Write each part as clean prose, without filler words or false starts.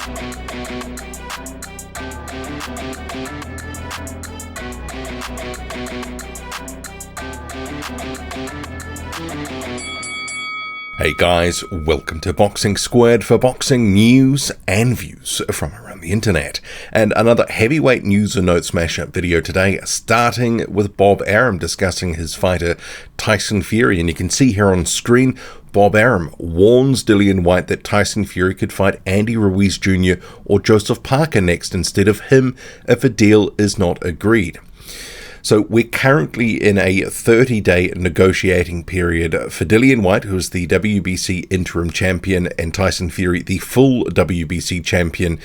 Hey guys, welcome to Boxing Squared for boxing news and views from around the internet. And another heavyweight news and note smash-up video today, starting with Bob Arum discussing his fighter Tyson Fury. And you can see here on screen, Bob Arum warns Dillian Whyte that Tyson Fury could fight Andriy Ruiz Jr. or Joseph Parker next instead of him if a deal is not agreed. So we're currently in a 30-day negotiating period for Dillian Whyte, who is the WBC interim champion, and Tyson Fury, the full WBC champion.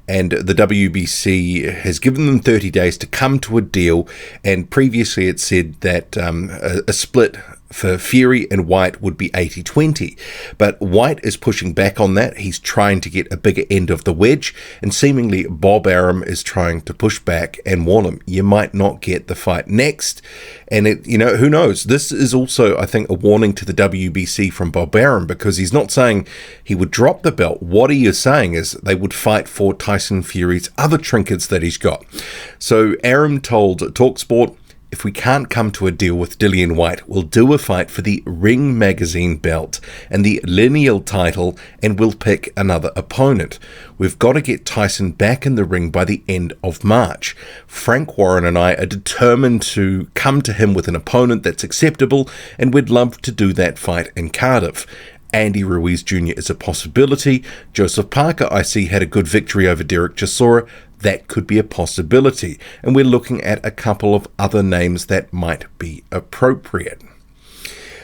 And the WBC has given them 30 days to come to a deal. And previously it said that a split for Fury and Whyte would be 80-20. But Whyte is pushing back on that. He's trying to get a bigger end of the wedge. And seemingly Bob Arum is trying to push back and warn him, you might not get the fight next. And, who knows? This is also, I think, a warning to the WBC from Bob Arum, because he's not saying he would drop the belt. What he is saying is they would fight for Tyson Fury's other trinkets that he's got. So Arum told TalkSport, if we can't come to a deal with Dillian Whyte, we'll do a fight for the Ring Magazine belt and the lineal title, and we'll pick another opponent. We've got to get Tyson back in the ring by the end of March. Frank Warren and I are determined to come to him with an opponent that's acceptable, and we'd love to do that fight in Cardiff. Andriy Ruiz Jr. is a possibility. Joseph Parker, I see, had a good victory over Derek Chisora. That could be a possibility. And we're looking at a couple of other names that might be appropriate.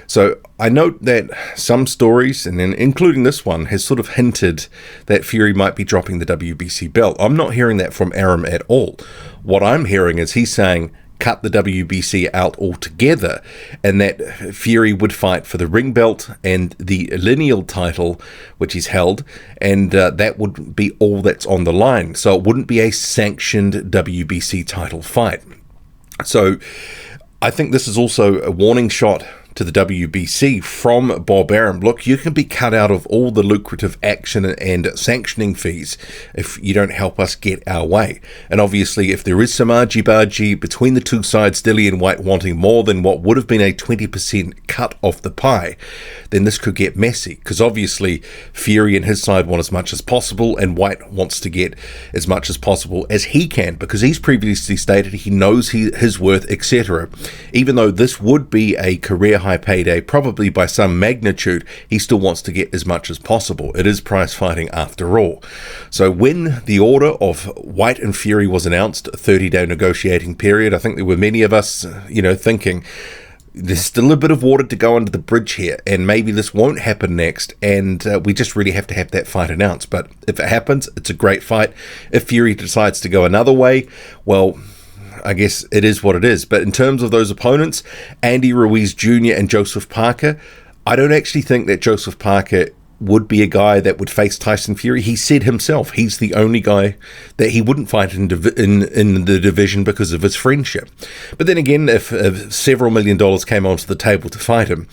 So I note that some stories, and then including this one, has sort of hinted that Fury might be dropping the WBC belt. I'm not hearing that from Arum at all. What I'm hearing is he's saying, cut the WBC out altogether, and that Fury would fight for the ring belt and the lineal title, which he's held, and that would be all that's on the line. So it wouldn't be a sanctioned WBC title fight. So I think this is also a warning shot to the WBC from Bob Arum. Look, you can be cut out of all the lucrative action and sanctioning fees if you don't help us get our way. And obviously, if there is some argy-bargy between the two sides, Dillian Whyte wanting more than what would have been a 20% cut off the pie, then this could get messy. Because obviously, Fury and his side want as much as possible, and Whyte wants to get as much as possible as he can, because he's previously stated he knows his worth, etc. Even though this would be a career high payday, probably by some magnitude, he still wants to get as much as possible. It is prize fighting after all. So when the order of Whyte and Fury was announced, a 30-day negotiating period, I think there were many of us, thinking there's still a bit of water to go under the bridge here, and maybe this won't happen next, and we just really have to have that fight announced. But if it happens, it's a great fight. If Fury decides to go another way, well, I guess it is what it is. But in terms of those opponents, Andriy Ruiz Jr. and Joseph Parker, I don't actually think that Joseph Parker would be a guy that would face Tyson Fury. He said himself he's the only guy that he wouldn't fight in the division because of his friendship. But then again, if several $1 million came onto the table to fight him,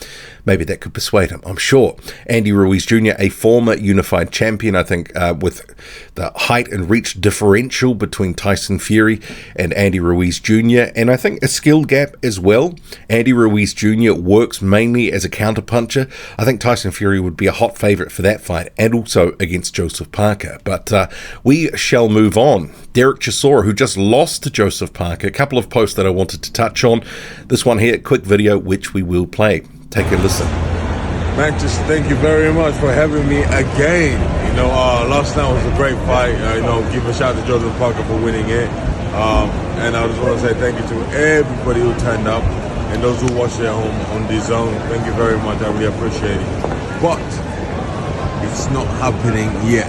maybe that could persuade him, I'm sure. Andriy Ruiz Jr., a former unified champion, I think, with the height and reach differential between Tyson Fury and Andriy Ruiz Jr., and I think a skill gap as well. Andriy Ruiz Jr. works mainly as a counterpuncher. I think Tyson Fury would be a hot favorite for that fight, and also against Joseph Parker. But we shall move on. Derek Chisora, who just lost to Joseph Parker, a couple of posts that I wanted to touch on. This one here, quick video, which we will play. Take a listen. Man, just thank you very much for having me again. Last night was a great fight. Give a shout out to Joseph Parker for winning it. And I just want to say thank you to everybody who turned up and those who watched at home on the zone. Thank you very much. I really appreciate it. But it's not happening yet.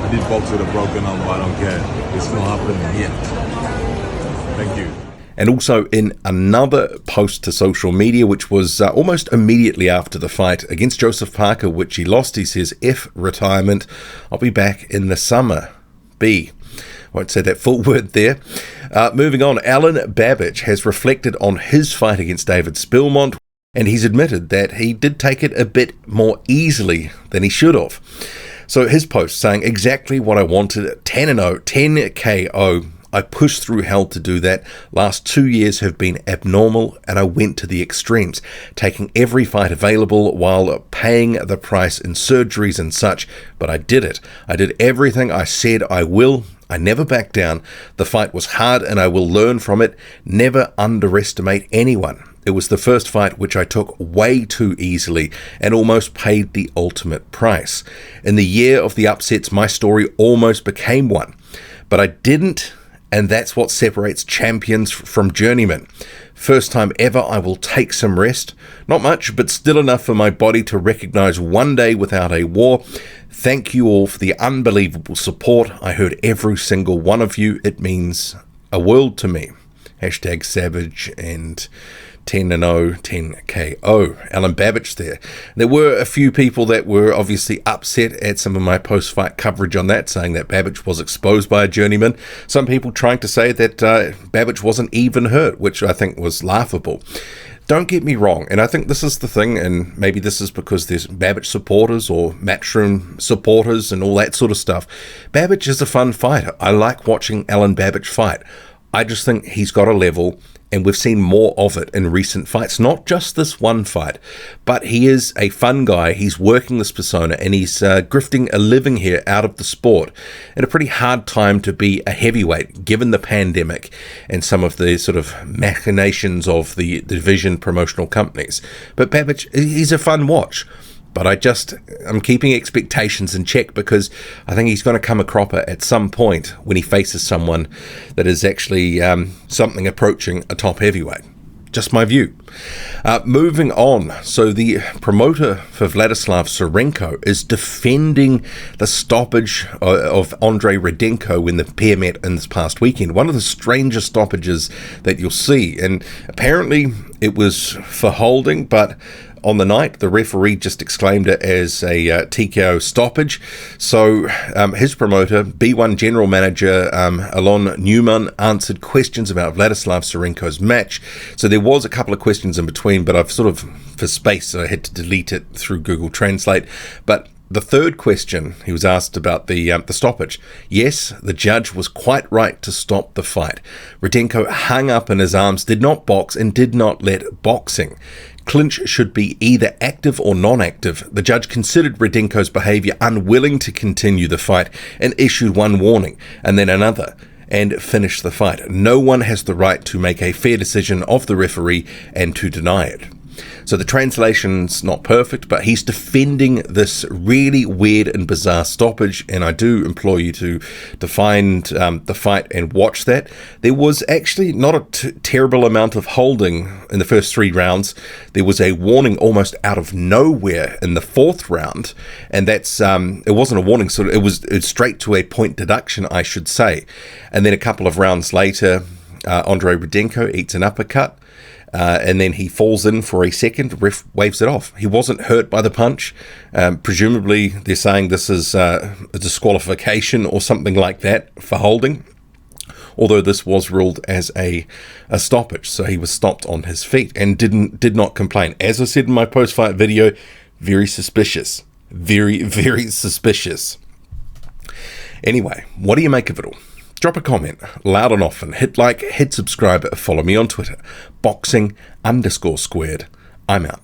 I did box with a broken arm, but I don't care. It's not happening yet. Thank you. And also in another post to social media, which was almost immediately after the fight against Joseph Parker, which he lost, he says, F retirement, I'll be back in the summer. B. Won't say that full word there. Moving on, Alen Babic has reflected on his fight against David Spilmont, and he's admitted that he did take it a bit more easily than he should have. So his post saying exactly what I wanted, 10-0, 10 KO. I pushed through hell to do that. Last 2 years have been abnormal, and I went to the extremes, taking every fight available while paying the price in surgeries and such, but I did it. I did everything I said I will. I never backed down. The fight was hard, and I will learn from it. Never underestimate anyone. It was the first fight which I took way too easily and almost paid the ultimate price. In the year of the upsets, my story almost became one, but I didn't. And that's what separates champions from journeymen. First time ever, I will take some rest. Not much, but still enough for my body to recognize one day without a war. Thank you all for the unbelievable support. I heard every single one of you. It means a world to me. Hashtag Savage and 10-0, 10-KO. Alen Babic there. There were a few people that were obviously upset at some of my post-fight coverage on that, saying that Babich was exposed by a journeyman. Some people trying to say that Babich wasn't even hurt, which I think was laughable. Don't get me wrong, and I think this is the thing, and maybe this is because there's Babich supporters or Matchroom supporters and all that sort of stuff. Babich is a fun fighter. I like watching Alen Babic fight. I just think he's got a level, and we've seen more of it in recent fights, not just this one fight, but he is a fun guy. He's working this persona, and he's grifting a living here out of the sport at a pretty hard time to be a heavyweight, given the pandemic and some of the sort of machinations of the division promotional companies. But Babich, he's a fun watch. But I'm keeping expectations in check, because I think he's going to come a cropper at some point when he faces someone that is actually something approaching a top heavyweight. Just my view. Moving on. So the promoter for Vladislav Sirenko is defending the stoppage of Andriy Rudenko when the pair met in this past weekend. One of the strangest stoppages that you'll see. And apparently it was for holding, but on the night, the referee just exclaimed it as a TKO stoppage. So his promoter, B1 General Manager Alon Newman, answered questions about Vladislav Sirenko's match. So there was a couple of questions in between, but I've sort of, for space, I had to delete it through Google Translate. But the third question, he was asked about the stoppage. Yes, the judge was quite right to stop the fight. Rudenko hung up in his arms, did not box, and did not let boxing. Clinch should be either active or non-active. The judge considered Rudenko's behavior unwilling to continue the fight and issued one warning and then another and finished the fight. No one has the right to make a fair decision of the referee and to deny it. So the translation's not perfect, but he's defending this really weird and bizarre stoppage, and I do implore you to find the fight and watch that. There was actually not a terrible amount of holding in the first 3 rounds. There was a warning almost out of nowhere in the 4th round, and that's it wasn't a warning, so it was straight to a point deduction, I should say. And then a couple of rounds later, Andriy Rudenko eats an uppercut. And then he falls in for a second, ref waves it off. He wasn't hurt by the punch. Presumably, they're saying this is a disqualification or something like that for holding, although this was ruled as a stoppage. So he was stopped on his feet and did not complain. As I said in my post-fight video, very suspicious. Very, very suspicious. Anyway, what do you make of it all? Drop a comment, loud and often, hit like, hit subscribe, follow me on Twitter, boxing_squared. I'm out.